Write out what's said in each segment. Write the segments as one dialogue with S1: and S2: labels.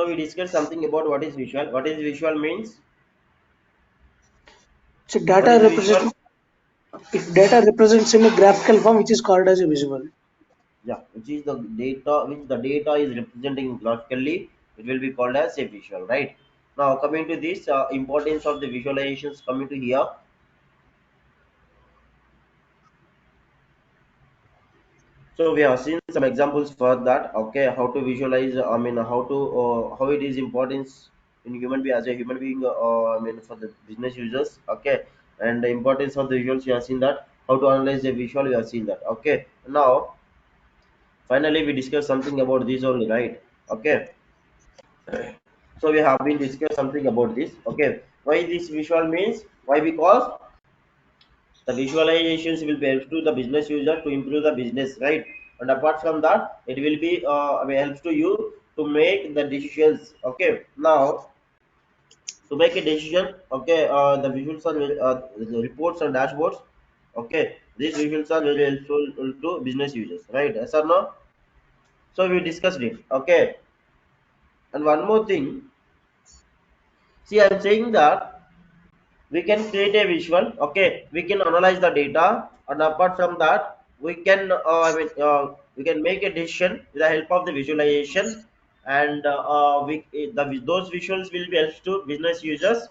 S1: So we discussed something about what is visual. What is visual means?
S2: So
S1: What
S2: data
S1: is visual?
S2: represent if data represents in a graphical form, which is called as a visual.
S1: Yeah, which is the data, which the data is representing graphically, it will be called as a visual, right? Now coming to this importance of the visualizations, coming to here. So we have seen some examples for that. Okay, how to visualize. I mean, how it is importance in human being as a human being. I mean, for the business users. Okay, and the importance of the visuals. We have seen that. How to analyze the visual. We have seen that. Okay. Now, finally, we discussed something about this only, right? Okay. So we have been discussed something about this. Okay. Why this visual means? Why? Because the visualizations will be help to the business user to improve the business, right? And apart from that, it will be helps to you to make the decisions. Okay, now to make a decision, okay, the visuals are the reports and dashboards. Okay, these visuals are very helpful to business users, right? Yes or no? So we discussed it. Okay, and one more thing. See, I'm saying that we can create a visual. Okay, we can analyze the data, and apart from that, we can we can make a decision with the help of the visualization. And those visuals will be helpful to business users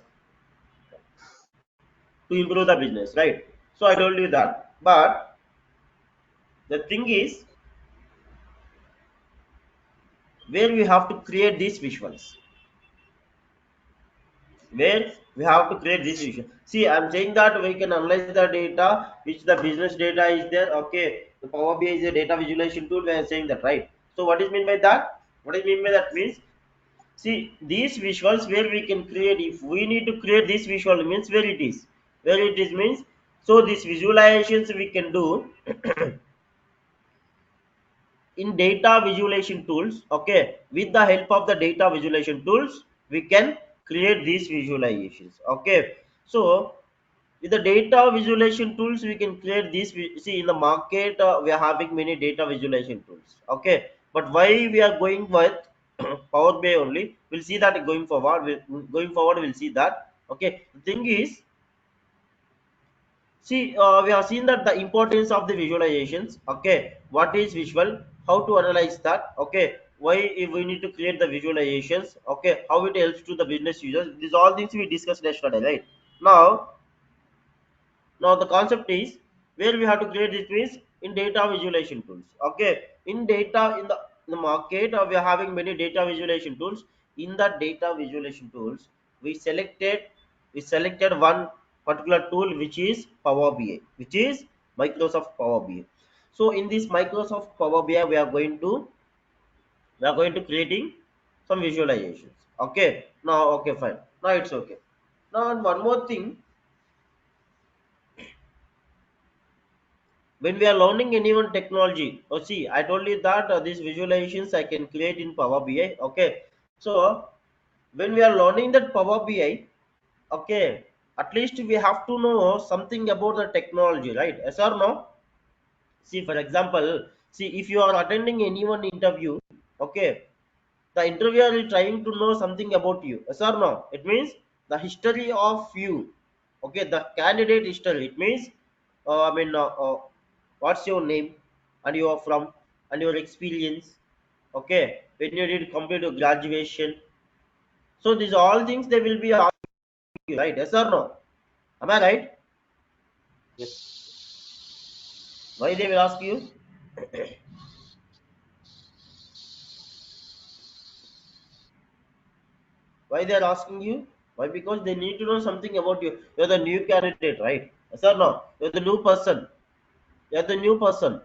S1: to improve the business, right? So I told you that, but the thing is, where we have to create these visuals, where we have to create this vision. See, I'm saying that we can analyze the data, which the business data is there. Okay, the Power BI is a data visualization tool. We are saying that, right? So what is mean by that? What is mean by that means, see, these visuals where we can create. If we need to create this visual, means where it is means. So these visualizations we can do in data visualization tools. Okay, with the help of the data visualization tools, we can create these visualizations. Okay, so with the data visualization tools we can create this. See, in the market we are having many data visualization tools. Okay, but why we are going with Power BI only, we'll see that going forward. Going forward we'll see that. Okay, the thing is, see, we have seen that the importance of the visualizations. Okay, what is visual? How to analyze that? Okay, why if we need to create the visualizations? Okay, how it helps to the business users? These all things we discussed yesterday, right? Now, now the concept is where we have to create this means in data visualization tools. Okay, in data in the market we are having many data visualization tools. In the data visualization tools, we selected one particular tool, which is Power BI, which is Microsoft Power BI. So in this Microsoft Power BI, we are going to creating some visualizations. Okay, now okay, fine. Now it's okay. Now one more thing, when we are learning any one technology, oh see, I told you that these visualizations I can create in Power BI. Okay, so when we are learning that Power BI, okay, at least we have to know something about the technology, right? Yes or no? See, for example, see, if you are attending any one interview, okay, the interviewer is trying to know something about you. Yes or no? It means the history of you. Okay, the candidate history. It means what's your name, and you are from, and your experience. Okay, when you did complete your graduation. So these all things they will be asking you, right? Yes or no? Am I right? Why they will ask you? Why they are asking you? Why? Because they need to know something about you. You're the new candidate, right? Yes or no? You're the new person. You're the new person.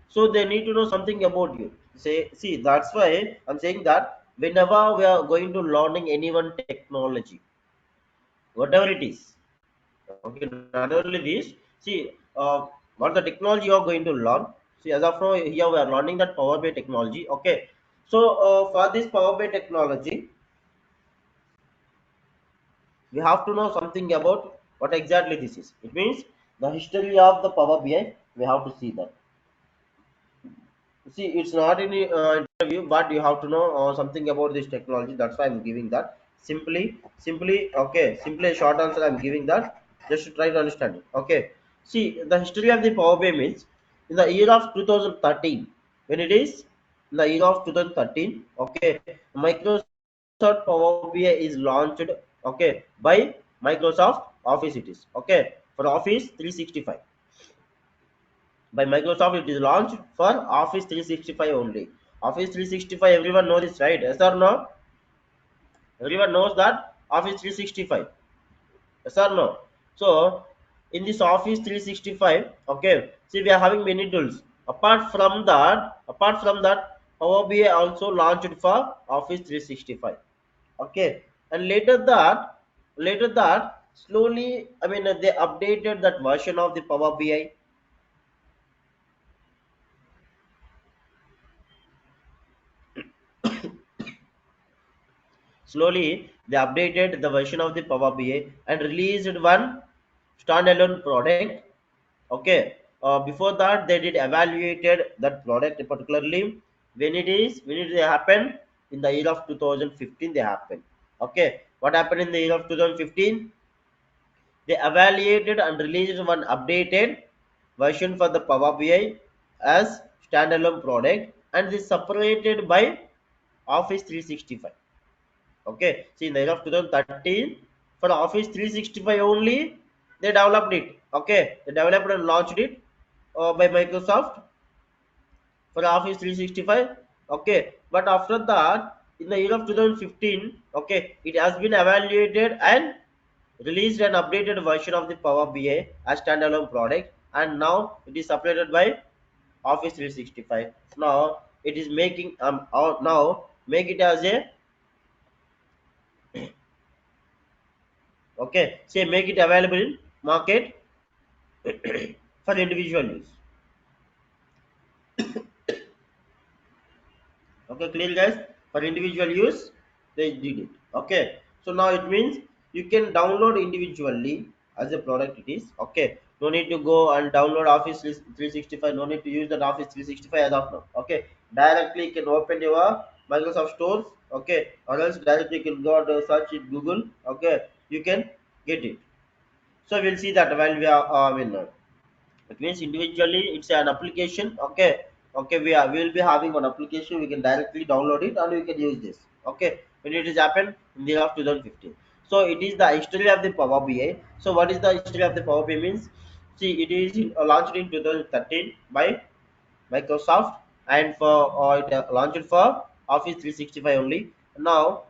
S1: So they need to know something about you. Say, see, that's why I'm saying that whenever we are going to learning any one technology, whatever it is, okay, not only this, see, what the technology you are going to learn. See, as of now, here we are learning that Power BI technology. Okay, so for this Power BI technology, we have to know something about what exactly this is. It means the history of the Power BI. We have to see that. See, it's not in the interview, but you have to know something about this technology. That's why I'm giving that. Simply a short answer I'm giving that. Just to try to understand it. Okay. See, the history of the Power BI means in the year of 2013, when it is in the year of 2013, okay, Microsoft Power BI is launched, okay, by Microsoft Office it is, okay, for Office 365 by Microsoft. It is launched for Office 365 only. Office 365, everyone knows this, right? Yes or no? Everyone knows that Office 365. Yes or no? So in this Office 365, okay, see we are having many tools. Apart from that, Power BI also launched for Office 365. Okay, and later that, slowly, I mean, they updated that version of the Power BI. Slowly, they updated the version of the Power BI and released one standalone product. Okay. Before that, they did evaluated that product particularly when it happened in the year of 2015. They happened. Okay. What happened in the year of 2015? They evaluated and released one updated version for the Power BI as standalone product, and this separated by Office 365. Okay, see in the year of 2013, for Office 365 only, they developed it. Okay, they developed and launched it by Microsoft for Office 365. Okay, but after that, in the year of 2015, okay, it has been evaluated and released an updated version of the Power BI as standalone product, and now it is separated by Office 365. Now it is making now make it as a, okay, say make it available in market for individual use. Okay, clear guys? For individual use, they did it. Okay, so now it means you can download individually as a product it is. Okay, no need to go and download Office 365, no need to use that Office 365 as of now. Okay, directly you can open your Microsoft stores. Okay, or else directly you can go and search it Google. Okay, you can get it. So we'll see that while we are it means individually it's an application. Okay, okay, we will be having one application, we can directly download it and we can use this. Okay, when it is happened in the year of 2015. So it is the history of the Power BI. So what is the history of the Power BI means? See, it is launched in 2013 by Microsoft, and for it launched for Office 365 only. Now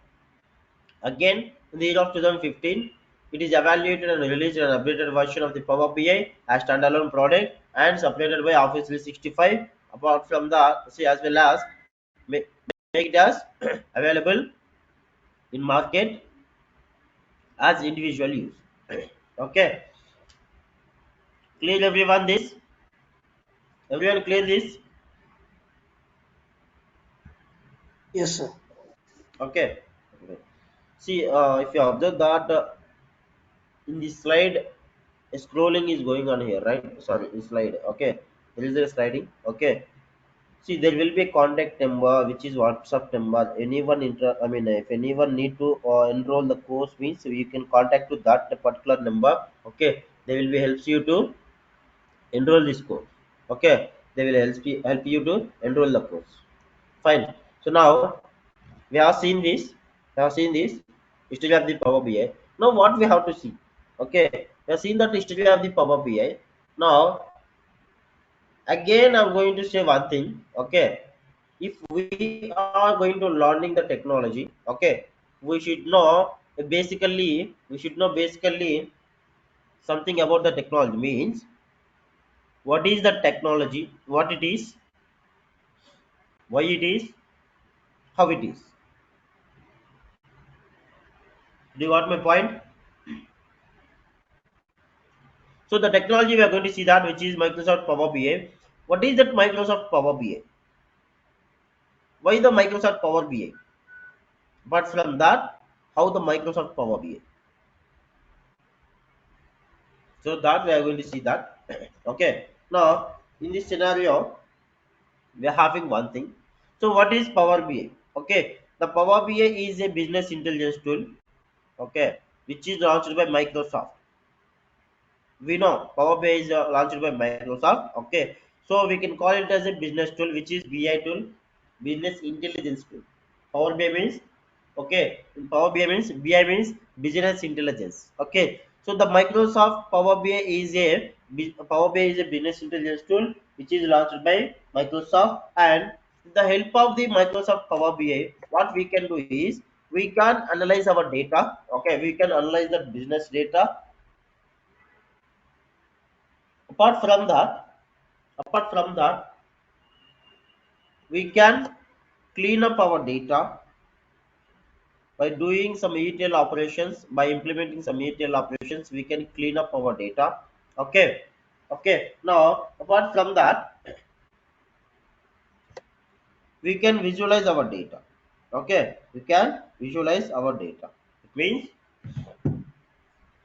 S1: again, in the year of 2015, it is evaluated and released an updated version of the Power BI as standalone product and supported by Office 365. Apart from that, see, as well as make, make it as available in market as individual use. Okay, clear everyone this? Everyone clear this?
S2: Yes, sir.
S1: Okay. Okay. See, if you observe that in this slide, scrolling is going on here, right? Sorry, slide. Okay, there is a sliding. Okay. See, there will be a contact number, which is WhatsApp number. I mean, if anyone need to enroll the course, means you can contact to that particular number. Okay, they will be helps you to enroll this course. Okay, they will help you to enroll the course. Fine. So now we have seen this. We have seen this history of the Power BI. Now what we have to see? Okay, we have seen that history of the Power BI. Now again, I'm going to say one thing. Okay, if we are going to learning the technology, okay, we should know basically something about the technology. Means what is the technology, what it is, why it is, how it is. Do you got my point? So the technology, we are going to see that, which is Microsoft Power BI. What is that Microsoft Power BI? Why the Microsoft Power BI? But from that, how the Microsoft Power BI? So that we are going to see that. Okay, now in this scenario, We are having one thing. So what is Power BI? Okay, the Power BI is a business intelligence tool. Okay, which is launched by Microsoft. We know Power BI is launched by Microsoft. Okay, so we can call it as a business tool, which is BI tool, business intelligence tool. Power BI means, okay, Power BI means business intelligence. Okay, so the Microsoft Power BI is a Power BI is a business intelligence tool which is launched by Microsoft, and with the help of the Microsoft Power BI, what we can do is we can analyze our data. Okay, we can analyze the business data. Apart from that, apart from that, we can clean up our data by doing some ETL operations. By implementing some ETL operations, we can clean up our data. Okay, okay. Now, apart from that, we can visualize our data. Okay, we can visualize our data. It means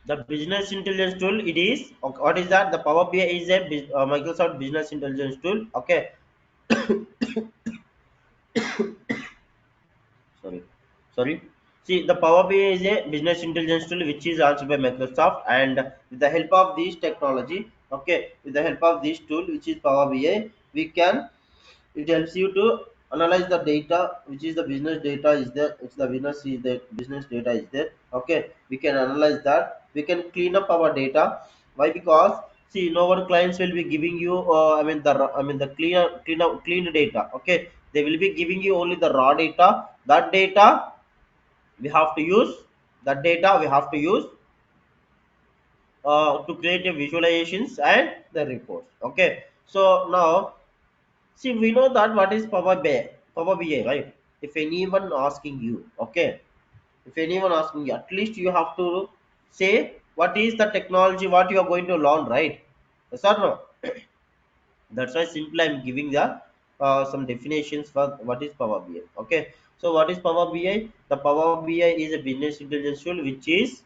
S1: the business intelligence tool. It is okay, what is that? The Power BI is a Microsoft business intelligence tool. Okay, sorry, sorry. See, the Power BI is a business intelligence tool which is launched by Microsoft, and with the help of this technology, okay, with the help of this tool which is Power BI, we can, it helps you to analyze the data which is the business data is there. It's the business data is there. Okay, we can analyze that. We can clean up our data. Why? Because see, no one clients will be giving you the clean data. Okay, they will be giving you only the raw data. That data we have to use, that data we have to use to create a visualizations and the reports. Okay, so now, see, we know that what is Power BI, right? If anyone asking you, okay, if anyone asking you, at least you have to say what is the technology, what you are going to learn, right? Yes or no? That's why simply I'm giving the some definitions for what is Power BI. Okay, so what is Power BI? The Power BI is a business intelligence tool which is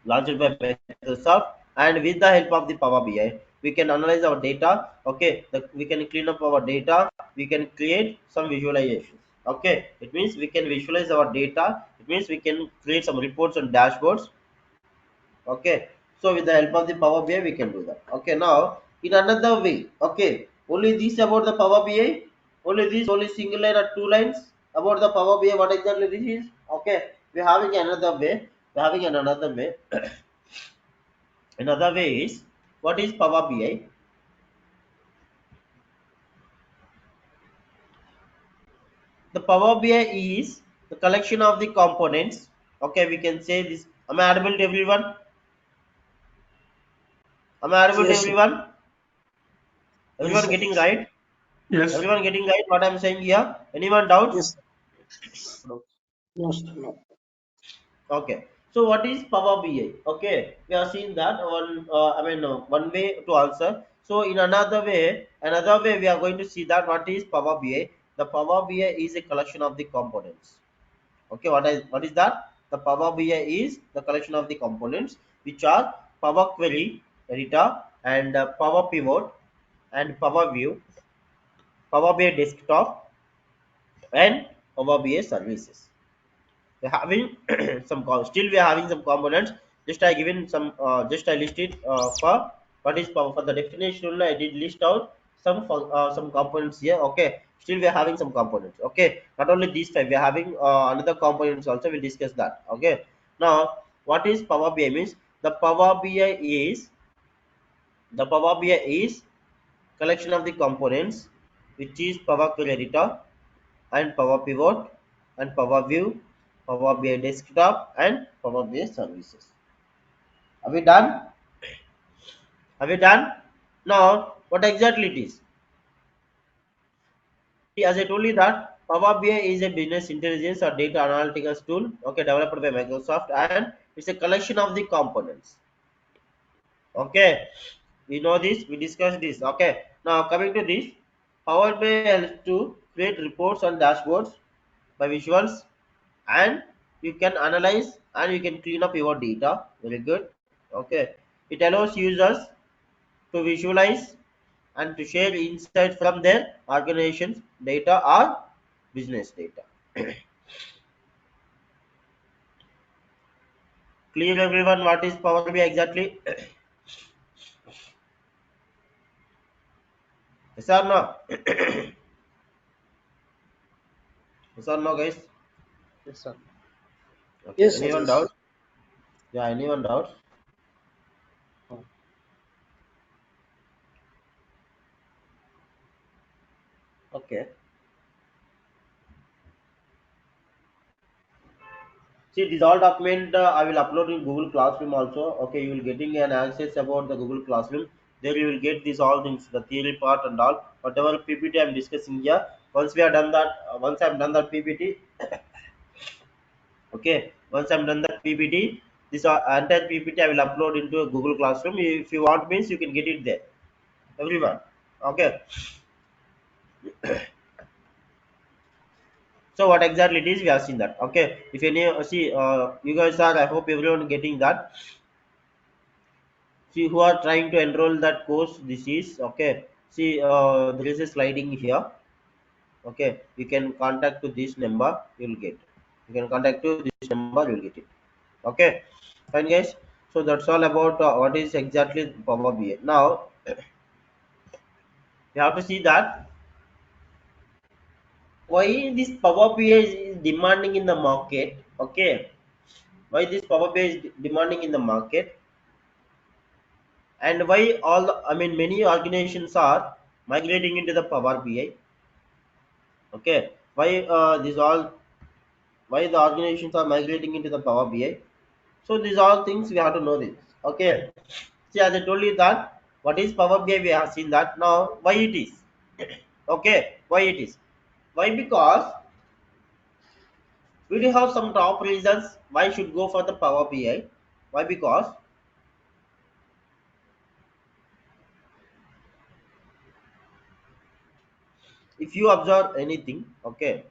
S1: launched by Microsoft, and with the help of the Power BI, we can analyze our data. Okay, we can clean up our data. We can create some visualizations. Okay, it means we can visualize our data. It means we can create some reports and dashboards. Okay, so with the help of the Power BI, we can do that. Okay, now in another way. Okay, only this about the Power BI. Only this, only single line or two lines about the Power BI. What exactly this is? Okay, we're having another way. We're having another way. Another way is, what is Power BI? The Power BI is the collection of the components. Okay, we can say this. Am I audible to everyone? Am I audible to
S2: Yes, sir.
S1: everyone?
S2: Yes,
S1: Everyone
S2: sir.
S1: getting right?
S3: Yes.
S1: Everyone getting right what I'm saying here? Anyone doubts?
S2: Yes, sir. No, sir. No.
S1: Okay. So what is Power BI? Okay, we have seen that one. One way to answer. So in another way, we are going to see that what is Power BI. The Power BI is a collection of the components. Okay, what is that? The Power BI is the collection of the components which are Power Query Editor, and Power Pivot, and Power View, Power BI Desktop, and Power BI Services. We're having still we are having some components. Just I given some just I listed for what is Power. For the definition only I did list out some components here. Okay, still we are having some components. Okay, not only these five, we are having another components also. We'll discuss that. Okay, now what is Power BI means? The Power BI is the Power BI is collection of the components which is Power Query Editor, and Power Pivot, and Power View, Power BI Desktop, and Power BI Services. Are we done? Are we done? Now, what exactly it is? See, as I told you that Power BI is a business intelligence or data analytics tool, okay, developed by Microsoft, and it's a collection of the components. Okay, we know this, we discussed this. Okay, now coming to this, Power BI helps to create reports and dashboards by visuals, and you can analyze and you can clean up your data. Very good. Okay, it allows users to visualize and to share insights from their organization's data or business data. Clear everyone what is Power BI exactly? Yes or no? Yes or no, guys?
S3: Yes, sir.
S1: Okay.
S2: Yes, sir.
S1: Anyone
S2: Yes.
S1: doubt? Yeah. Anyone doubt?
S3: Oh,
S1: Okay. See, this all document I will upload in Google Classroom also. Okay, you will getting an access about the Google Classroom. There you will get these all things, the theory part and all. Whatever PPT I am discussing here. Once we are done that, once I am done that PPT, okay. Once I'm done that PPT, this entire PPT I will upload into a Google Classroom. If you want means you can get it there. Everyone. Okay. So what exactly it is, we have seen that. Okay. If any see you guys are, I hope everyone getting that. See who are trying to enroll that course, this is okay. See there is a sliding here. Okay, you can contact to this number, you'll get. You can contact to this number, you'll get it. Okay, fine guys. So that's all about what is exactly Power BI. Now you have to see that why this Power BI is demanding in the market. Okay, why this Power BI is demanding in the market, and why all I mean many organizations are migrating into the Power BI. Okay, why these all, why the organizations are migrating into the Power BI. So these all things we have to know this. Okay, see as I told you that what is Power BI, we have seen that. Now why it is. Okay, why it is, why? Because we do have some top reasons why should go for the Power BI. Why? Because if you observe anything, okay,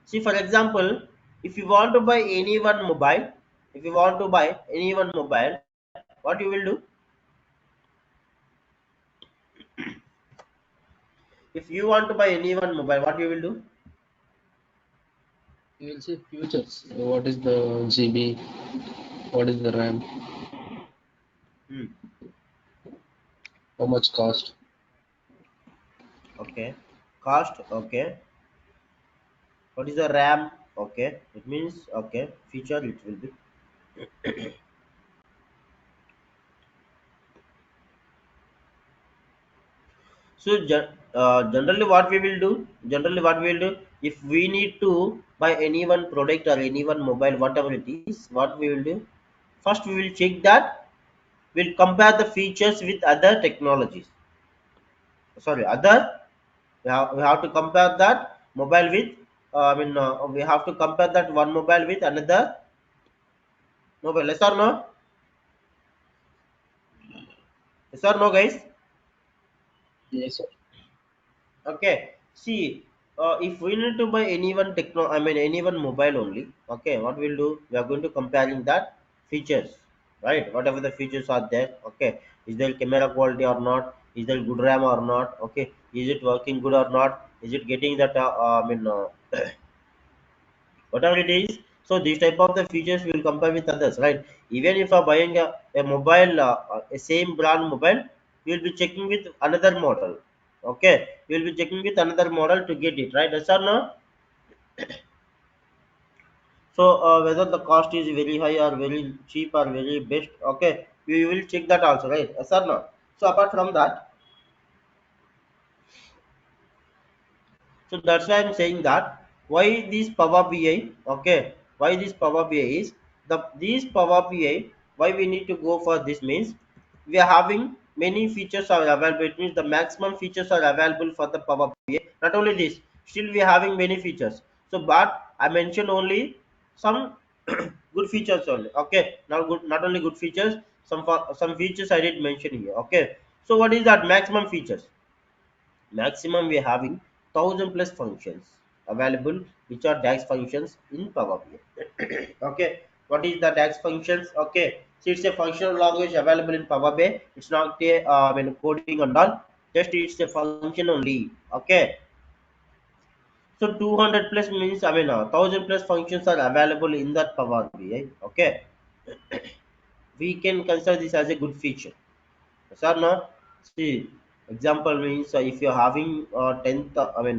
S1: see for example, if you want to buy any one mobile, if you want to buy any one mobile, what you will do? If you want to buy any one mobile, what you will do?
S3: you will see futures. What is the GB? What is the RAM?
S1: Hmm.
S3: How much cost?
S1: Okay, cost. Okay, what is the RAM? Okay, it means okay feature it will be. So generally what we will do, generally what we will do, if we need to buy any one product or any one mobile, whatever it is, what we will do, first we will check that, we'll compare the features with other technologies. Sorry, other, we have to compare that mobile with we have to compare that one mobile with another mobile. Yes or no? Yes or no, guys?
S3: Yes, sir.
S1: Okay. See, if we need to buy any one any one mobile only. Okay, what we'll do? We are going to comparing that features, right? Whatever the features are there. Okay, is there camera quality or not? Is there good RAM or not? Okay, is it working good or not? Is it getting that? Whatever it is. So these type of the features we will compare with others, right? Even if you are buying a mobile, a same brand mobile, you will be checking with another model. Okay, you will be checking with another model to get it right. Yes or no? So whether the cost is very high or very cheap or very best, okay, we will check that also, right? Yes or no? So apart from that, so that's why I'm saying that why this Power BI, okay, why this Power BI is the these Power BI, why we need to go for this means we are having many features are available. It means the maximum features are available for the Power BI. Not only this, still we are having many features. So but I mentioned only some good features only. Okay, not good, not only good features, some features I did mention here. Okay, so what is that maximum features? Maximum we are having 1000 plus functions available, which are DAX functions in Power BI. Okay, what is the DAX functions? Okay, See, it's a functional language available in Power BI. It's not a coding and all. Just it's a function only. Okay. So 200 plus means 1000 plus functions are available in that Power BI. Okay. We can consider this as a good feature. Yes or no? See, example means if you're having 10,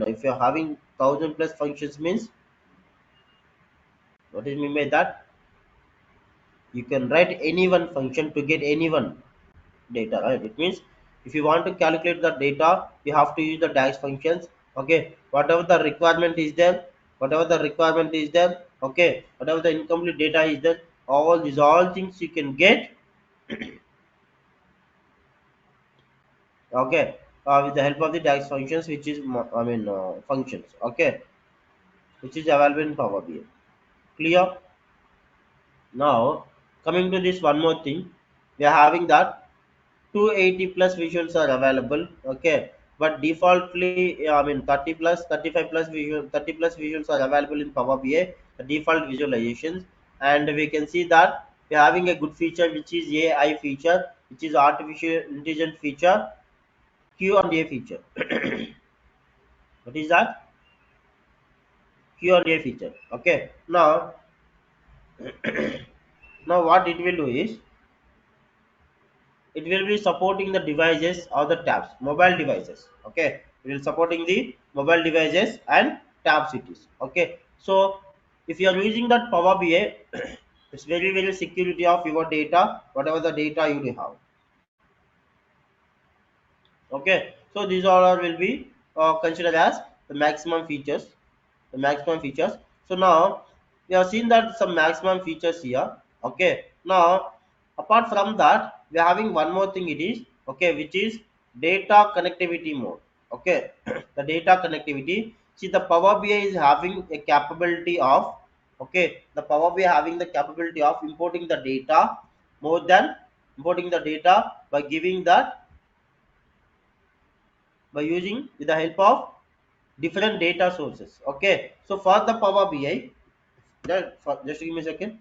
S1: if you're having 1000 plus functions means what is mean by that? You can write any one function to get any one data, right? It means if you want to calculate the data, you have to use the DAX functions. Okay, whatever the requirement is there, okay, whatever the incomplete data is there, all things you can get, okay, with the help of the DAX functions, which is functions, okay, which is available in Power BI. Clear? Now, coming to this one more thing, we are having that 280 plus visuals are available, okay, but defaultly 30 plus 35 plus visual 30 plus visuals are available in Power BI, the default visualizations. And we can see that we're having a good feature which is AI feature, which is artificial intelligence feature, Q&A feature. What is that? Q&A feature. Okay, now what it will do is it will be supporting the devices or the tabs, mobile devices. Okay, it will supporting the mobile devices and tabs it is. Okay, so if you are using that Power BI, it's very security of your data, whatever the data you have. Okay, so these all are will be considered as the maximum features, so now we have seen that some maximum features here. Okay, now apart from that we are having one more thing, it is okay, which is data connectivity mode. Okay, the data connectivity. See, the Power BI is having a capability of, okay, the Power BI having the capability of importing the data, more than importing the data by giving that, by using with the help of different data sources. Okay, so for the Power BI, just give me a second.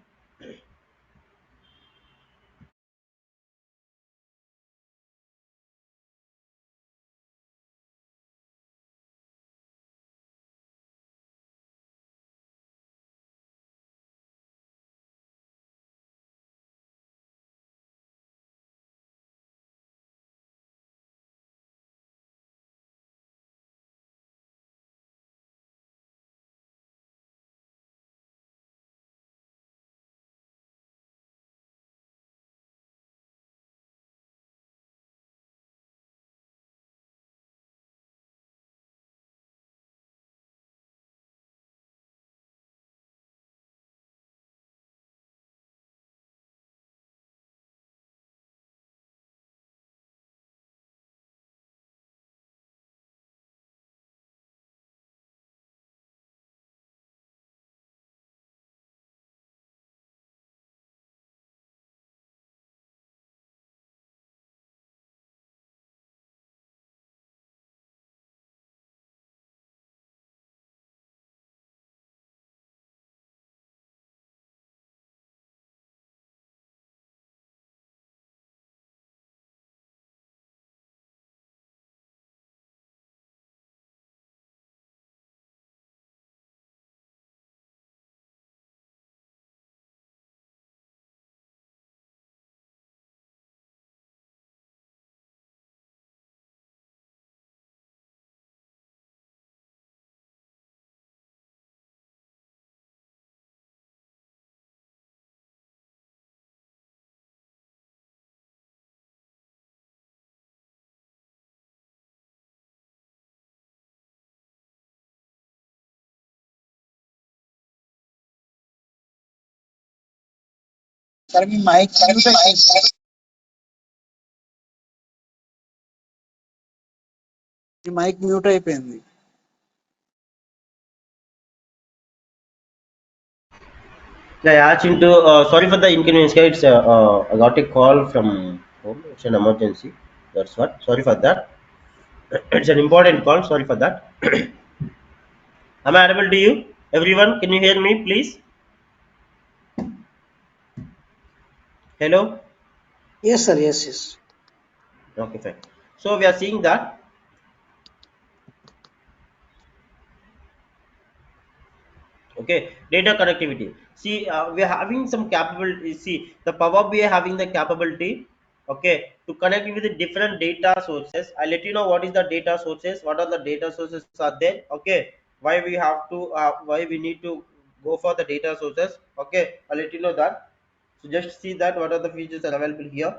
S2: Sir, మీ mic mute అయిపోయింది. మీ mic mute అయిపోయింది.
S1: Yeah, actually, sorry for the inconvenience, guys. It's I got a call from home. It's an emergency. That's what. Sorry for that. It's an important call. Sorry for that. Am I audible to you? Everyone, can you hear me, please? Hello.
S2: Yes, sir. Yes, yes.
S1: Okay, fine. So we are seeing that. Okay, data connectivity. See, we are having some capability. See, the power BI having the capability, okay, to connect with the different data sources. I'll let you know what is the data sources, what are the data sources are there. Okay, why we have to why we need to go for the data sources. Okay, I'll let you know that. So just see that what are the features are available here.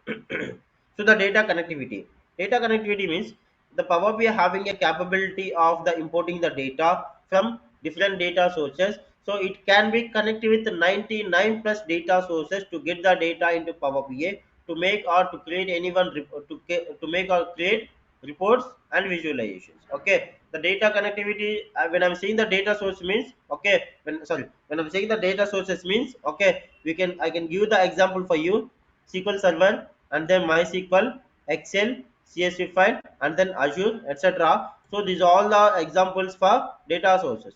S1: So the data connectivity. Data connectivity means the Power BI having a capability of the importing the data from different data sources. So it can be connected with 99 plus data sources to get the data into Power BI to make or to create to make or create reports and visualizations. Okay, the data connectivity. When I'm saying the data source means, okay, when I'm saying the data sources means, okay, I can give the example for you. SQL Server, and then MySQL, Excel, CSV file, and then Azure, etc. So these are all the examples for data sources.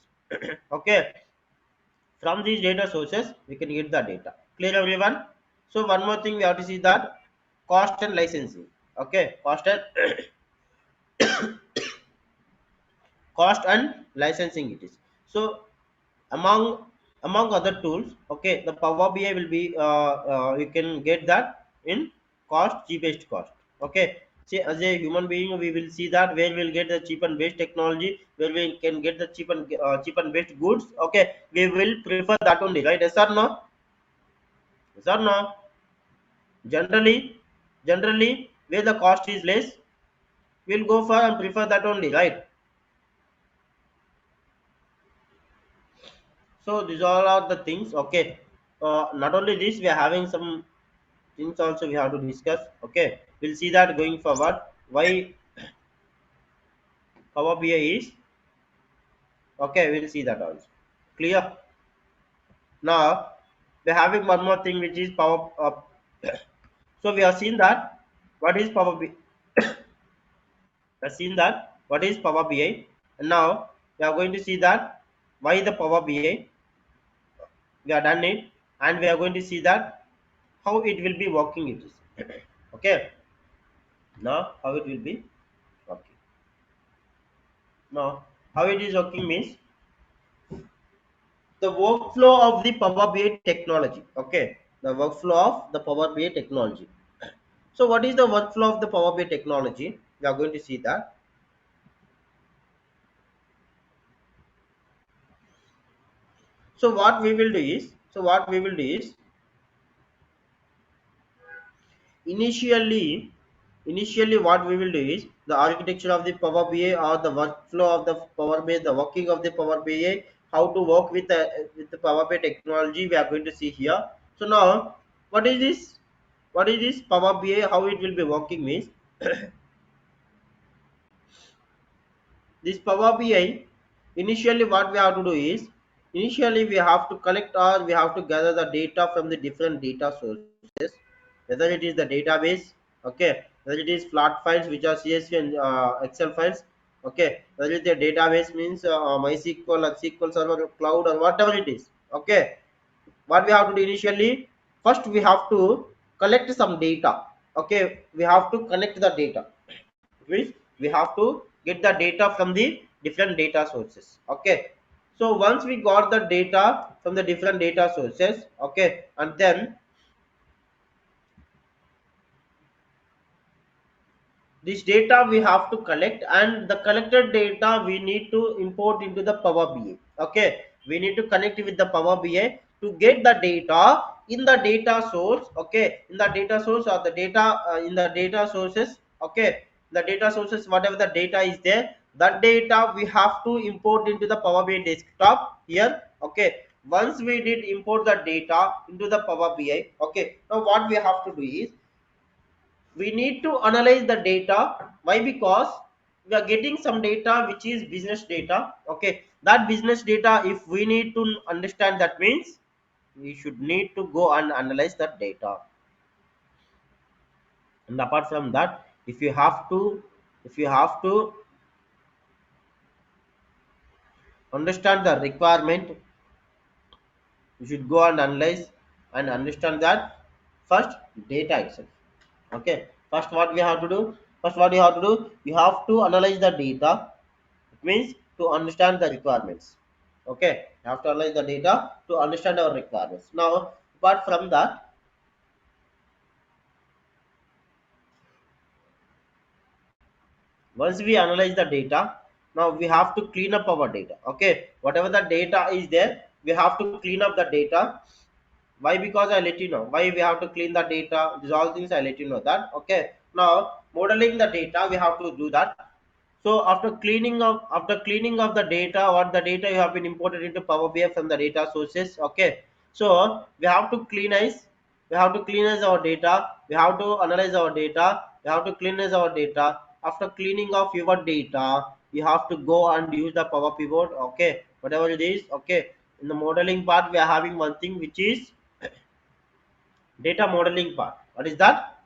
S1: Okay, from these data sources we can get the data. Clear, everyone? So one more thing we have to see that cost and licensing. Okay, cost and licensing it is. So among other tools, okay, the Power BI will be you can get that in cost, cheapest cost. Okay, see, as a human being we will see that where we'll get the cheap and best technology, where we can get the cheap and best goods. Okay, we will prefer that only, right? Yes or no? Yes or no? Generally where the cost is less, we'll go for and prefer that only, right? So these all are the things. Okay, not only this, we are having some things also we have to discuss. Okay, we'll see that going forward. Why Power BI is, okay, we'll see that also. Clear. Now we're having one more thing which is power. So we have seen that what is Power BI. We have seen that what is Power BI, and now we are going to see that why the Power BI. We are done it, and we are going to see that how it will be working. It is okay. Now how it will be working. Now how it is working means the workflow of the Power BI technology. Okay, the workflow of the Power BI technology. So what is the workflow of the Power BI technology? We are going to see that. So what we will do is initially initially what we will do is the architecture of the Power BI or the workflow of the Power BI, the working of the Power BI, how to work with the Power BI technology we are going to see here. So now what is this? What is this Power BI? How it will be working means this Power BI, initially what we have to do is, initially we have to collect or we have to gather the data from the different data sources, whether it is the database, okay, whether it is flat files which are CSV and Excel files, okay, whether it is the database means MySQL or SQL Server or Cloud or whatever it is, okay. What we have to do initially, first we have to collect some data, okay, we have to connect the data, which we have to get the data from the different data sources. Okay, so once we got the data from the different data sources, okay, and then this data we have to collect, and the collected data we need to import into the Power BI. Okay, we need to connect with the Power BI to get the data in the data source. Okay, in the data source or the data in the data sources. Okay, the data sources, whatever the data is there, that data we have to import into the Power BI desktop here. Okay, once we did import the data into the Power BI. Okay, now what we have to do is we need to analyze the data. Why? Because we are getting some data which is business data. Okay, that business data, if we need to understand, that means we should need to go and analyze that data. And apart from that, if you have to understand the requirement, you should go and analyze and understand that first data itself. Okay, first what we have to do? First, what you have to do? You have to analyze the data. It means to understand the requirements. Okay, you have to analyze the data to understand our requirements. Now, apart from that, once we analyze the data, now we have to clean up our data. Okay, whatever the data is there, we have to clean up the data. Why? Because I let you know why we have to clean the data. These all things I let you know that. Okay, now modeling the data, we have to do that. So after cleaning of the data, what the data you have been imported into Power BI from the data sources. Okay, so we have to cleanize our data. We have to analyze our data. We have to cleanize our data. After cleaning of your data, you have to go and use the Power Pivot. Okay, whatever it is. Okay, in the modeling part, we are having one thing which is data modeling part. What is that?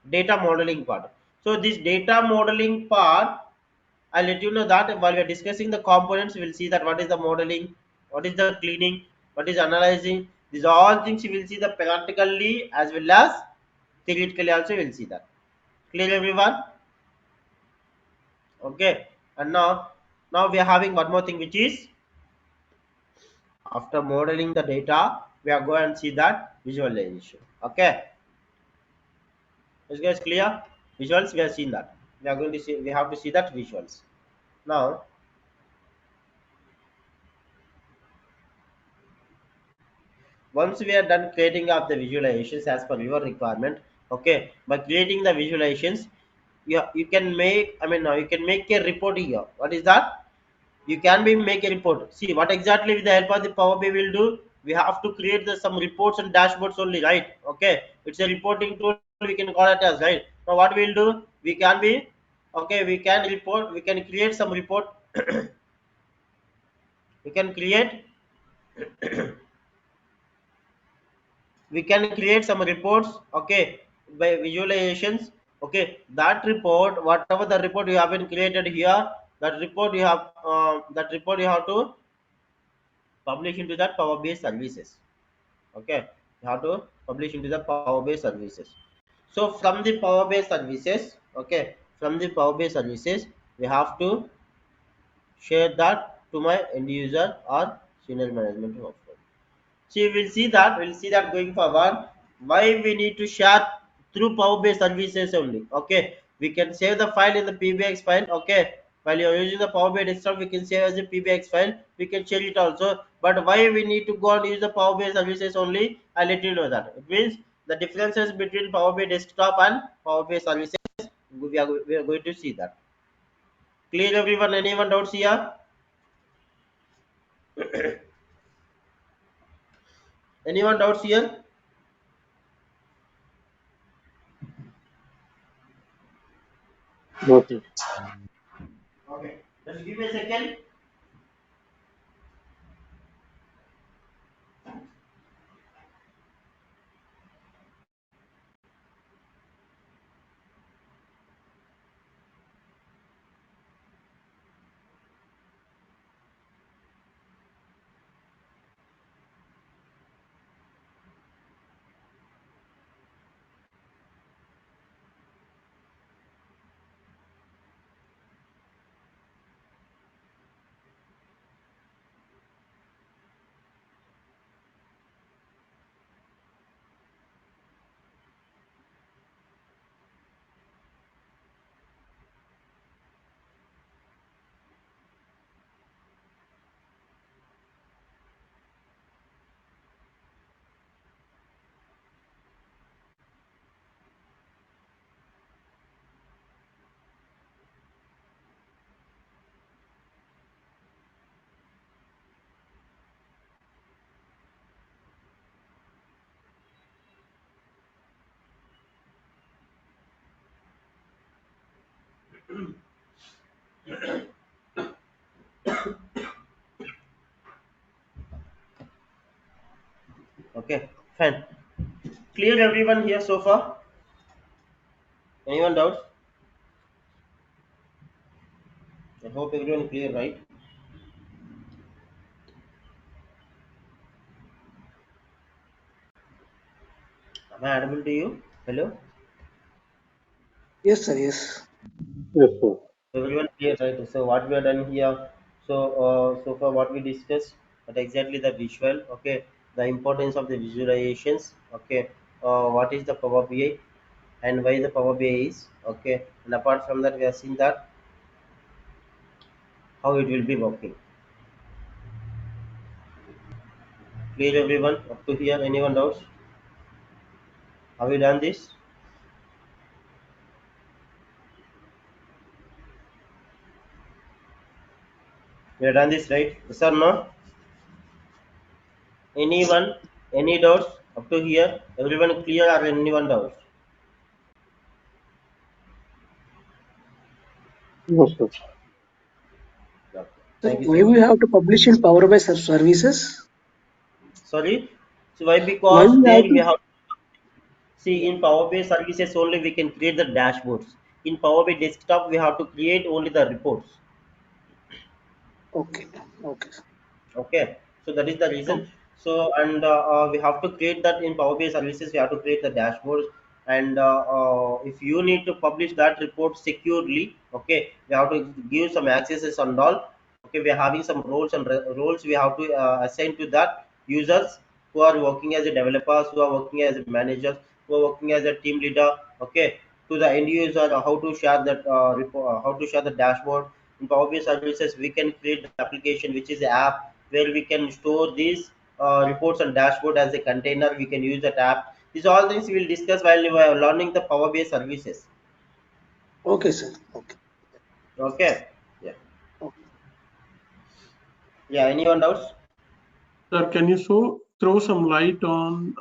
S1: Data modeling part. So this data modeling part, I'll let you know that while we are discussing the components, we'll see that what is the modeling, what is the cleaning, what is analyzing. These all things you will see the practically as well as theoretically also you will see that. Clear everyone? Okay. And now we are having one more thing which is after modeling the data, we are going to see that visualization. Okay. Is guys clear? Visuals, we have seen that. We are going to see, we have to see that visuals. Now, once we are done creating of the visualizations as per your requirement, okay, by creating the visualizations, you can make, I mean, you can make a report here. What is that? You can be make a report. See what exactly with the help of the Power BI will do. We have to create some reports and dashboards only, right? Okay, it's a reporting tool. We can call it as, right. Now what we'll do? We can be, okay. We can report. We can create some report. we can create. We can create some reports. Okay, by visualizations. Okay, that report, whatever the report you have been created here, that report you have to publish into that Power BI services. Okay, you have to publish into the Power BI services. So from the Power BI services, okay, from the Power BI services, we have to share that to my end user or senior management workflow. So we'll see that going forward. Why we need to share through Power BI services only. Okay, we can save the file in the PBX file. Okay, while you're using the Power BI desktop, we can save as a PBX file. We can share it also. But why we need to go and use the Power BI services only? I'll let you know that. It means the differences between Power BI desktop and Power BI services. We are going to see that. Clear everyone? Anyone doubts here? Anyone doubts here?
S2: Got it.
S1: Okay. Just give me a second. Okay, fine. Clear everyone here so far? Anyone doubts? I hope everyone clear, right? Am I audible to you? Hello?
S2: Yes, sir. Yes.
S4: Yes, sir.
S1: Everyone clear, right? So what we have done here, so far what we discussed, that exactly the visual, okay, the importance of the visualizations, okay, what is the Power BI and why the Power BI is, okay, and apart from that we have seen that how it will be working. Clear everyone up to here? Anyone doubts? Have you done this? We have done this, right? Yes or no? Anyone? Any doubts up to here? Everyone clear or anyone doubts?
S4: Yes, sir.
S1: Okay.
S2: Sir,
S1: Thank you
S2: why
S1: so
S2: we
S1: much.
S2: have to publish in Power BI services?
S1: Sorry. So why?
S2: Why
S1: Because
S2: we
S1: there
S2: have
S1: we
S2: to?
S1: have see in Power BI services only we can create the dashboards. In Power BI desktop we have to create only the reports.
S2: Okay. Okay.
S1: Okay, so that is the reason.
S2: Okay.
S1: So and we have to create that in Power BI services. We have to create the dashboards, and if you need to publish that report securely, okay, we have to give some accesses and all. Okay, we are having some roles and roles we have to assign to that users who are working as a developers, who are working as a managers, who are working as a team leader. Okay, to the end user, how to share that report, how to share the dashboard. In Power BI services, we can create the application, which is the app where we can store these reports and dashboard as a container. We can use that app. These all things we will discuss while we are learning the Power BI services.
S2: Okay, sir. Okay.
S1: Okay. Yeah.
S2: Okay.
S1: Yeah. Anyone doubts?
S5: Sir, can you throw some light on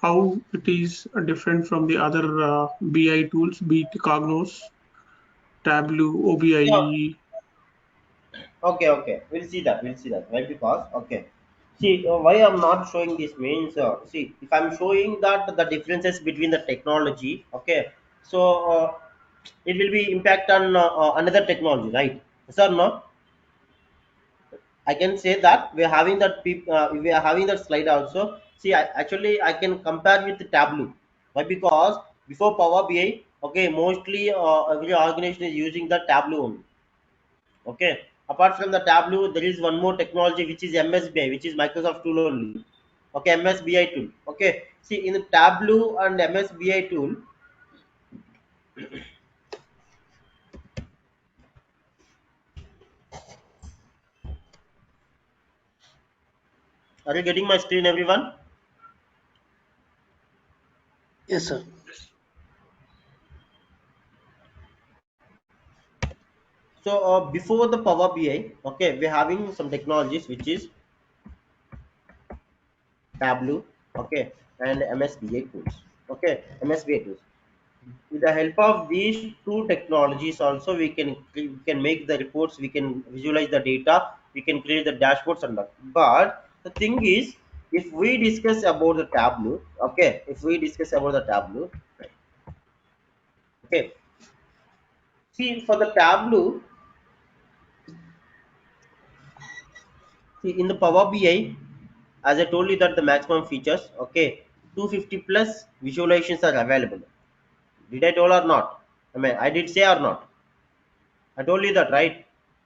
S5: how it is different from the other BI tools, be it Cognos, Tableau,
S1: Yeah.
S5: OBIE?
S1: Okay. Okay. We'll see that. We'll see that. Right? Because okay. See why I'm not showing this means see if I'm showing that the differences between the technology. Okay. So it will be impact on another technology, right? Yes or no? I can say that we are having that we are having that slide also. See, I can compare with Tableau. Why? Because before Power BI, okay, mostly every organization is using the Tableau only. Okay. Apart from the Tableau, there is one more technology which is MSBI, which is Microsoft tool only. Okay, MSBI tool. Okay. See, in the Tableau and MSBI tool, are you getting my screen, everyone?
S2: Yes, sir.
S1: So before the Power BI, okay, we're having some technologies which is Tableau, okay, and MSBA tools. Okay, MSBA tools. With the help of these two technologies, also we can make the reports, we can visualize the data, we can create the dashboards and that. But the thing is, if we discuss about the Tableau, okay, if we discuss about the Tableau, okay, see for the Tableau, see in the Power BI, as I told you that the maximum features, okay, 250 plus visualizations are available. Did I told or not? I mean, I did say or not? I told you that, right?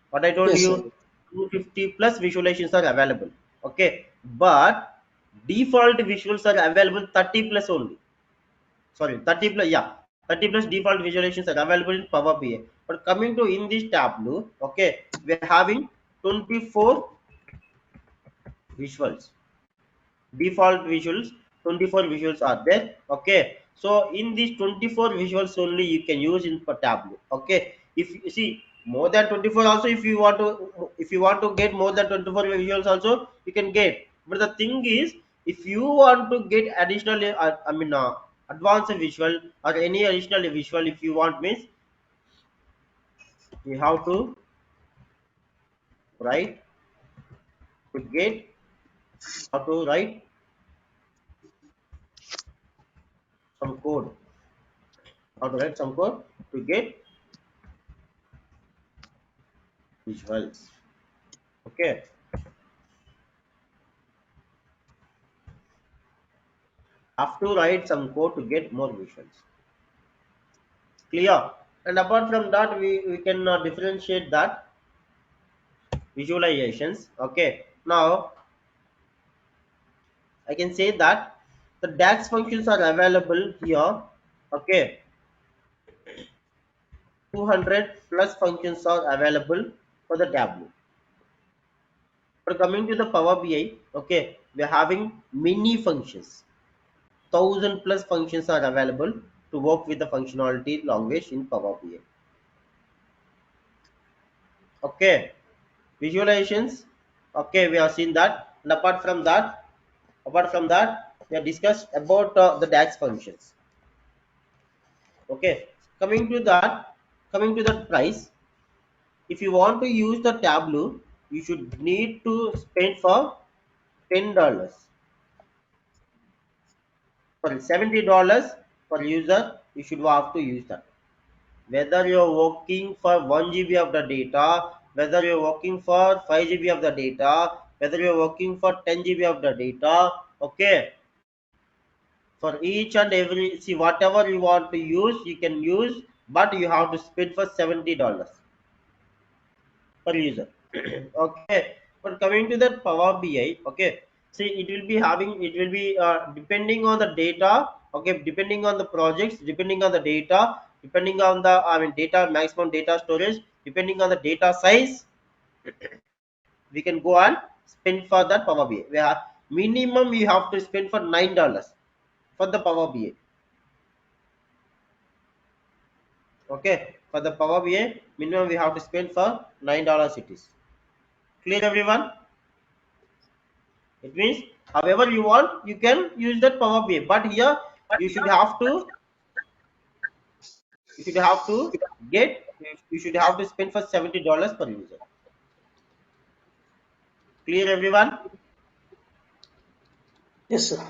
S1: What I told
S2: Yes, sir.
S1: you, 250 plus visualizations are available. Okay, but default visuals are available 30 plus only. Sorry, 30 plus, yeah, 30 plus default visualizations are available in Power BI. But coming to in this Tableau, okay, we're having 24 visuals. Default visuals, 24 visuals are there. Okay, so in these 24 visuals only you can use in for Tableau. Okay, if you see more than 24 also, if you want to get more than 24 visuals also you can get. But the thing is, if you want to get additional advanced visual or any additional visual if you want means you have to write to get how to write some code, how to write some code to get visuals. Okay, Have to write some code to get more visuals. Clear? And apart from that, we can differentiate that visualizations. Okay. Now I can say that the DAX functions are available here. Okay. 200 plus functions are available for the Tableau. But coming to the Power BI, okay, we are having many functions. 1000 plus functions are available to work with the functionality language in Power BI. Okay, visualizations. Okay, we have seen that. And apart from that, we have discussed about the DAX functions. Okay, coming to that, coming to that price. If you want to use the Tableau, you should need to spend for $10. For $70 per user, you should have to use that. Whether you're working for 1 GB of the data, whether you're working for 5 GB of the data, whether you're working for 10 GB of the data, okay. For each and every, see, whatever you want to use, you can use, but you have to spend for $70 per user. Okay, but coming to the Power BI, okay, see, it will be depending on the data, okay, depending on the projects, depending on the data, depending on the, I mean, data maximum data storage, depending on the data size, we can go and spend for that Power BI. We have minimum you have to spend for $9 for the Power BI. Okay, for the Power BI minimum we have to spend for $9 it is. Clear everyone? It means however you want, you can use that Power BI. But here you should have to you should have to get you should have to spend for $70 per user. Clear everyone?
S2: Yes, sir.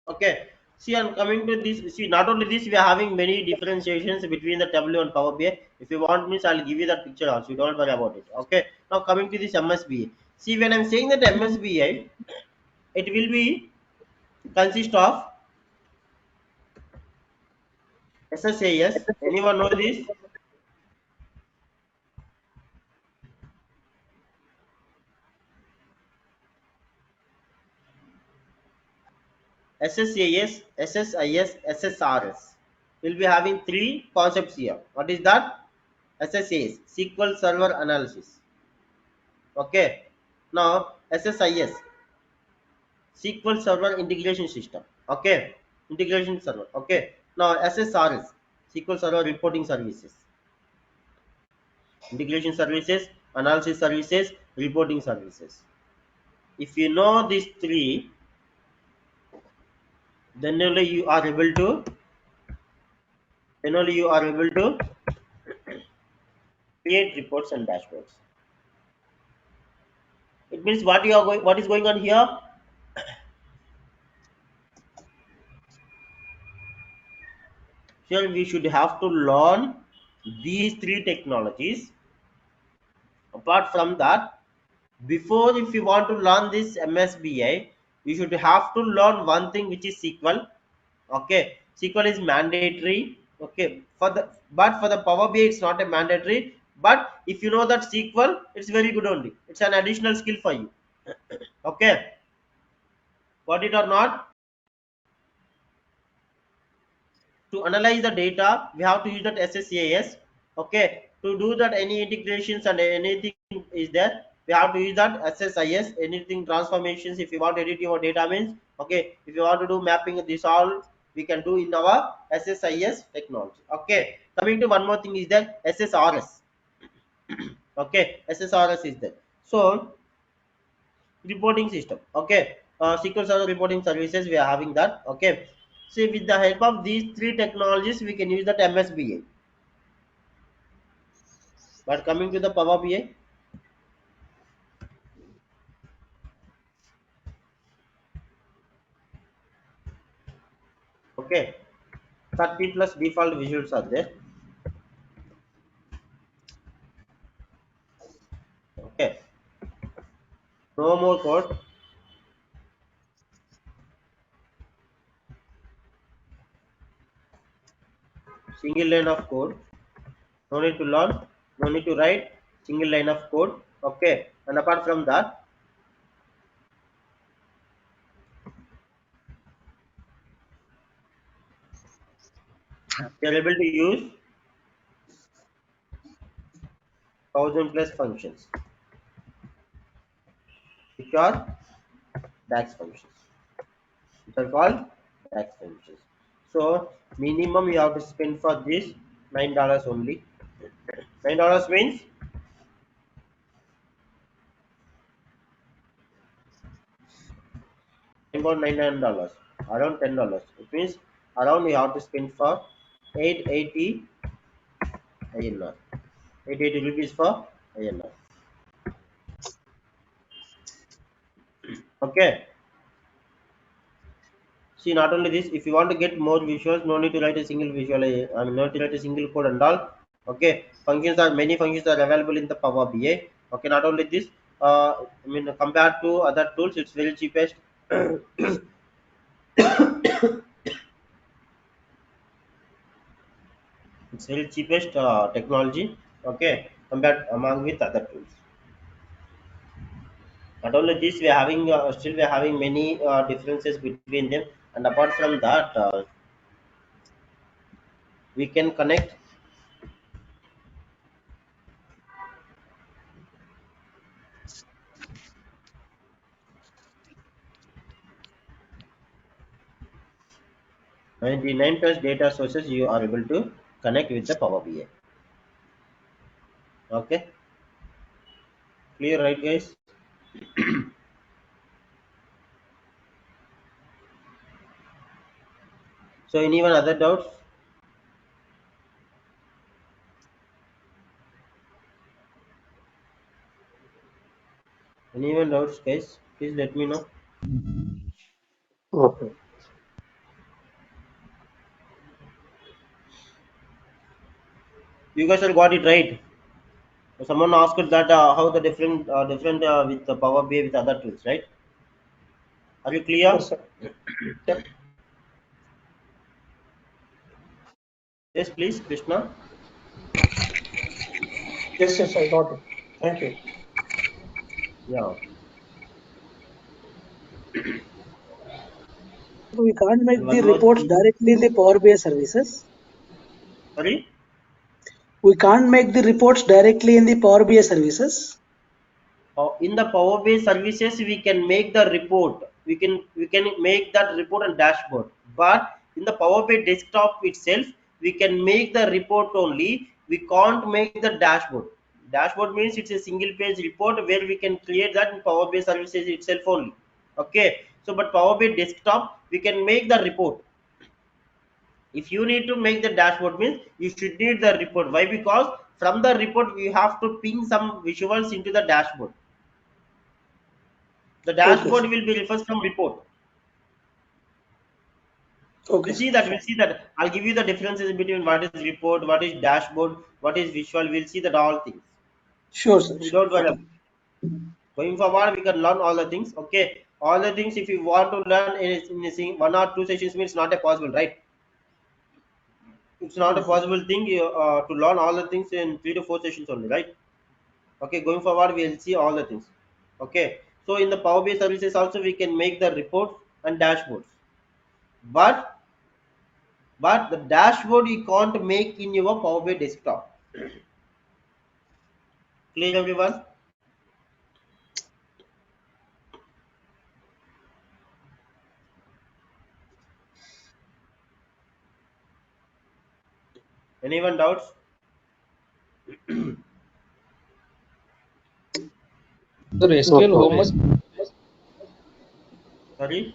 S1: Okay. See, and coming to this, see, not only this, we are having many differentiations between the Tableau and Power BI. If you want means I'll give you that picture also. You don't worry about it. Okay. Now coming to this MSBA. See, when I'm saying that MSBA, it will be consist of SSAS. Anyone know this? SSAS, SSIS, SSRS. We'll be having three concepts here. What is that? SSAS, SQL Server Analysis. Okay. Now SSIS, SQL Server Integration System. Okay. Integration Server. Okay. Now SSRS, SQL Server Reporting Services. Integration Services, Analysis Services, Reporting Services. If you know these three, then only you are able to then only you are able to create reports and dashboards. It means what is going on here? Here we should have to learn these three technologies. Apart from that, before if you want to learn this MSBI, you should have to learn one thing which is SQL. Okay, SQL is mandatory. Okay, for the Power BI it's not a mandatory. But if you know that SQL, it's very good only. It's an additional skill for you. Okay, got it or not? To analyze the data, we have to use that SSAS. Okay, to do that any integrations and anything is there, we have to use that SSIS. Anything transformations, if you want to edit your data means, okay, if you want to do mapping, this all we can do in our SSIS technology. Okay, coming to one more thing is that SSRS. Okay, SSRS is there. So reporting system. Okay, SQL Server reporting services, we are having that. Okay, so with the help of these three technologies we can use that MSBA. But coming to the Power BI, okay, 30 plus default visuals are there. Okay, no more code. single line of code. No need to learn, no need to write, single line of code. Okay, and apart from that, they are able to use 1000 plus functions, which are DAX functions, which are called DAX functions. So minimum you have to spend for this $9 only. $9 means 9.99, around $10. It means around you have to spend for 880 INR. 880 rupees for INR. Okay. See, not only this, if you want to get more visuals, no need to write a single visual. I mean, no need to write a single code and all. Okay, many functions are available in the Power BI. Okay, not only this, I mean, compared to other tools, it's very cheapest. It's very cheapest technology. Okay, compared among with other tools. Not only this, we are having still we are having many differences between them, and apart from that, we can connect. And the 9 plus data sources you are able to connect with the Power BI. Okay, clear, right, guys? So, anyone other doubts? Anyone doubts, guys? Please let me know.
S4: Okay.
S1: You guys all got it right. Someone asked that how the different with the Power BI with other tools, right? Are you clear?
S2: Yes, sir. Yep.
S1: Yes, please, Krishna.
S2: Yes, yes, I got it. Thank you.
S1: Yeah.
S2: So we can't
S1: And
S2: make the
S1: one more
S2: reports
S1: thing.
S2: directly in the Power BI services.
S1: Sorry.
S2: We can't make the reports directly in the Power BI services.
S1: In the Power BI services, we can make the report. We can make that report and dashboard. But in the Power BI desktop itself, we can make the report only. We can't make the dashboard. Dashboard means it's a single page report where we can create that in Power BI services itself only. Okay. So, but Power BI desktop, we can make the report. If you need to make the dashboard means you should need the report. Why? Because from the report we have to ping some visuals into the dashboard. The
S2: Okay,
S1: dashboard
S2: sir.
S1: will be refers from report.
S2: Okay,
S1: We'll
S2: sir.
S1: see that. We'll
S2: Sure.
S1: see that. I'll give you the differences between what is report, what is dashboard, what is visual. We'll see that all things.
S2: Sure, sir.
S1: You
S2: Sure.
S1: don't worry.
S2: Okay.
S1: Going forward, we can learn all the things. Okay, all the things. If you want to learn in one or two sessions, means not a possible, right? It's not a
S2: Okay.
S1: possible thing to learn all the things in 3 to 4 sessions only, right? Okay, going forward, we'll see all the things. Okay, so in the Power BI services also we can make the reports and dashboards, but the dashboard you can't make in your Power BI desktop. Clear, everyone? Anyone doubts?
S3: Sir,
S4: No,
S3: SQL,
S4: sir.
S3: how much
S1: Sorry.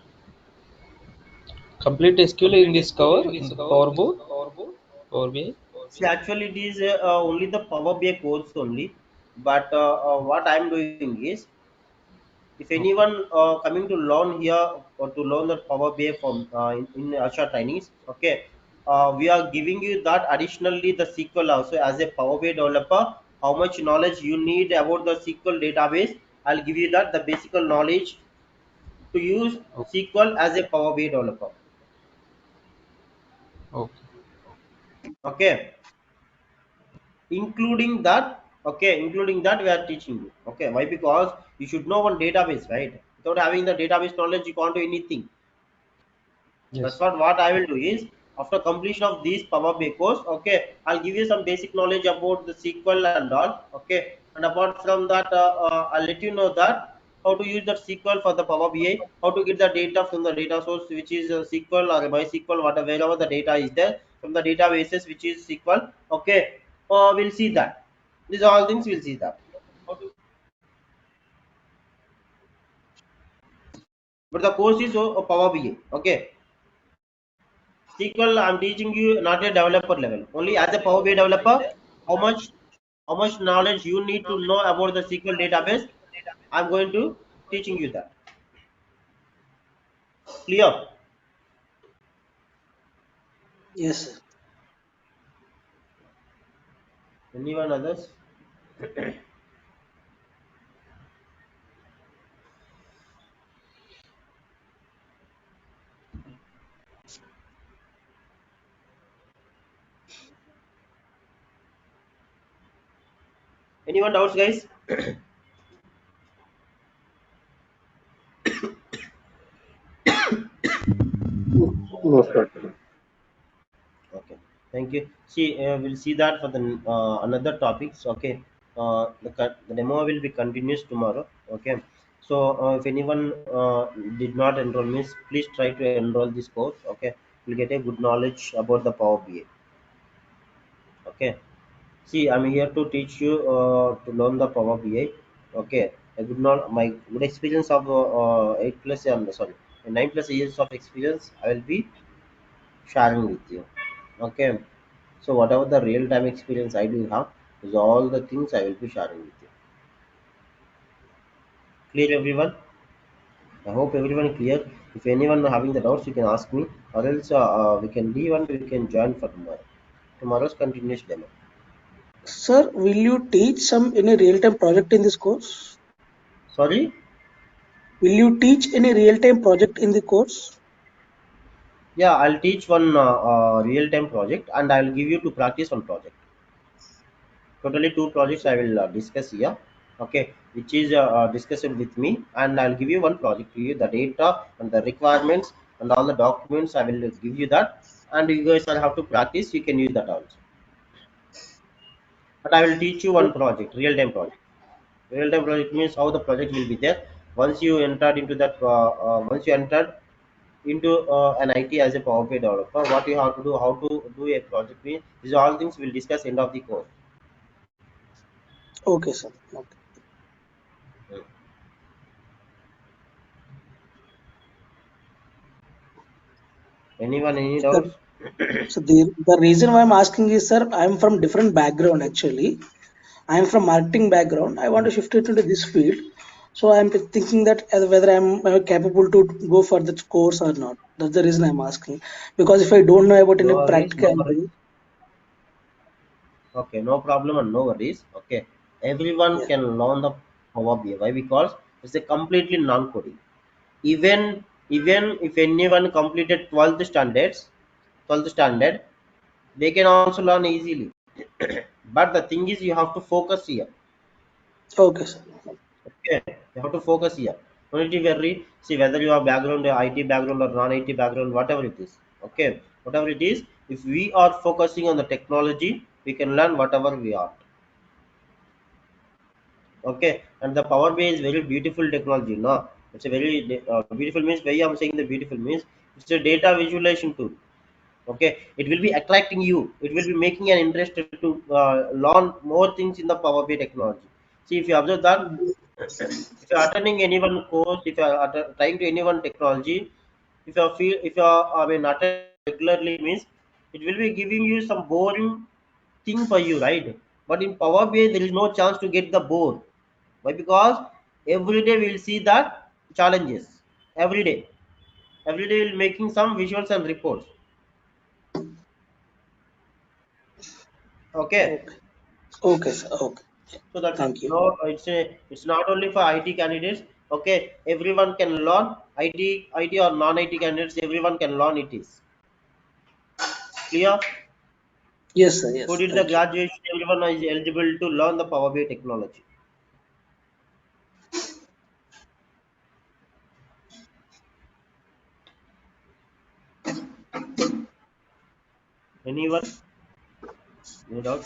S3: complete SQL in this cover in the Power Board, Power BI?
S1: See, actually, it is only the Power BI course only. But what I'm doing is, if
S3: Okay.
S1: anyone coming to learn here or to learn the Power BI from in Harsha Trainings, okay, we are giving you that additionally the SQL also as a Power BI developer. How much knowledge you need about the SQL database? I'll give you that the basic knowledge to use
S3: Okay.
S1: SQL as a Power BI developer.
S3: Okay.
S1: Okay, including that we are teaching you. Okay, why? Because you should know one database, right? Without having the database knowledge, you can't do anything. That's
S3: Yes.
S1: what I will do is, after completion of these Power BI course, okay, I'll give you some basic knowledge about the SQL and all. Okay, and apart from that, I'll let you know that how to use that SQL for the Power BI, how to get the data from the data source, which is SQL or MySQL, whatever, wherever the data is there from the databases, which is SQL. Okay, we'll see that. These are all things we'll see that. How to, but the course is Power BI. Okay, SQL, I'm teaching you not a developer level. Only as a Power BI developer, how much how much knowledge you need to know about the SQL database. I'm going to teaching you that. Clear?
S2: Yes, sir.
S1: Anyone others? Anyone doubts, guys?
S4: No, sir.
S1: Okay. Thank you. See, we'll see that for the another topics. Okay. The demo will be continuous tomorrow. Okay. So if anyone did not enroll, means please try to enroll this course. Okay. You'll get a good knowledge about the Power BI. Okay. See, I'm here to teach you to learn the Power BI. Okay, I good not my good experience of 8 plus and sorry 9 plus years of experience. I will be sharing with you. Okay, so whatever the real time experience I do have is all the things I will be sharing with you. Clear, everyone? I hope everyone clear. If anyone having the doubts, you can ask me, or else we can leave and we can join for tomorrow. Tomorrow's continuous demo.
S2: Sir, will you teach some any real-time project in this course?
S1: Sorry.
S2: Will you teach any real-time project in the course?
S1: Yeah, I'll teach one real-time project and I'll give you to practice one project. Totally two projects I will discuss here. Okay, which is discussed with me, and I'll give you one project to you, the data and the requirements and all the documents. I will give you that, and you guys will have to practice. You can use that also. But I will teach you one project, real-time project. Real-time project means how the project will be there. Once you entered into that, once you entered into an IT as a Power BI developer, what you have to do, how to do a project means, these are all things we'll discuss end of the course.
S2: Okay, sir. Okay.
S1: Hmm. Anyone, any
S2: Sir,
S1: doubts?
S2: so the reason why I'm asking is, sir, I'm from different background actually. I'm from marketing background. I want to shift it into this field. So I'm thinking that whether I'm capable to go for that course or not. That's the reason I'm asking. Because if I don't know about
S1: No
S2: any
S1: worries, no worries.
S2: practicality,
S1: Okay, no problem and no worries. Okay, everyone
S2: yeah.
S1: can learn the Power BI. Why? Because it's a completely non-coding. Even if anyone completed 12th standard, they can also learn easily. But the thing is, you have to focus here.
S2: Okay, sir.
S1: Okay, you have to focus here. Don't need to worry. See whether you have background, IT background or non-IT background, whatever it is. Okay, whatever it is, if we are focusing on the technology, we can learn whatever we are. Okay, and the Power BI is very beautiful technology. No, it's a very beautiful means. Why I'm saying the beautiful means it's a data visualization tool. Okay, it will be attracting you. It will be making an interest to learn more things in the Power BI technology. See, if you observe that, if you are attending any one course, if you are trying to any one technology, if you are I mean attend regularly means it will be giving you some boring thing for you, right? But in Power BI there is no chance to get the bore. Why? Because every day we will see that challenges. Every day. Every day we'll making some visuals and reports. Okay.
S2: Okay. Okay, sir. Okay.
S1: So that's it.
S2: Thank you.
S1: No, it's not only for IT candidates. Okay, everyone can learn. IT or non-IT candidates, everyone can learn it is. Clear?
S2: Yes, sir.
S1: Who
S2: Yes.
S1: did the
S2: Thank you.
S1: graduation? Everyone is eligible to learn the Power BI technology. Anyone? No doubt.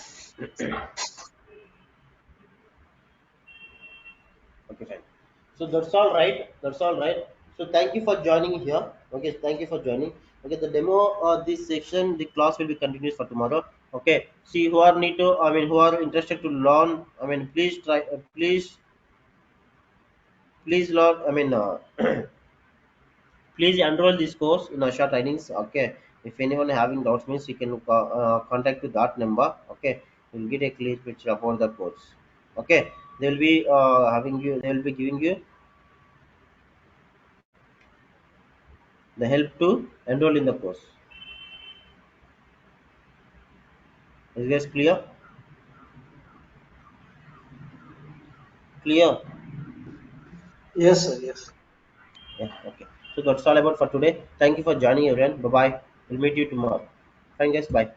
S1: Okay, fine. So that's all right. That's all right. So thank you for joining here. Okay, thank you for joining. Okay, the demo, this section, the class will be continued for tomorrow. Okay, see who are need to, I mean, who are interested to learn. I mean, please try, please learn. I mean, please enroll this course in Harsha Trainings. Okay, if anyone having doubts, means you can contact to that number. Okay, you'll get a clear picture about the course. Okay, they will be having you. They will be giving you the help to enroll in the course. Is this clear? Clear?
S2: Yes, sir. Yes.
S1: Yeah. Okay. So that's all about for today. Thank you for joining, everyone. Bye bye. We'll meet you tomorrow. Fine, guys. Bye.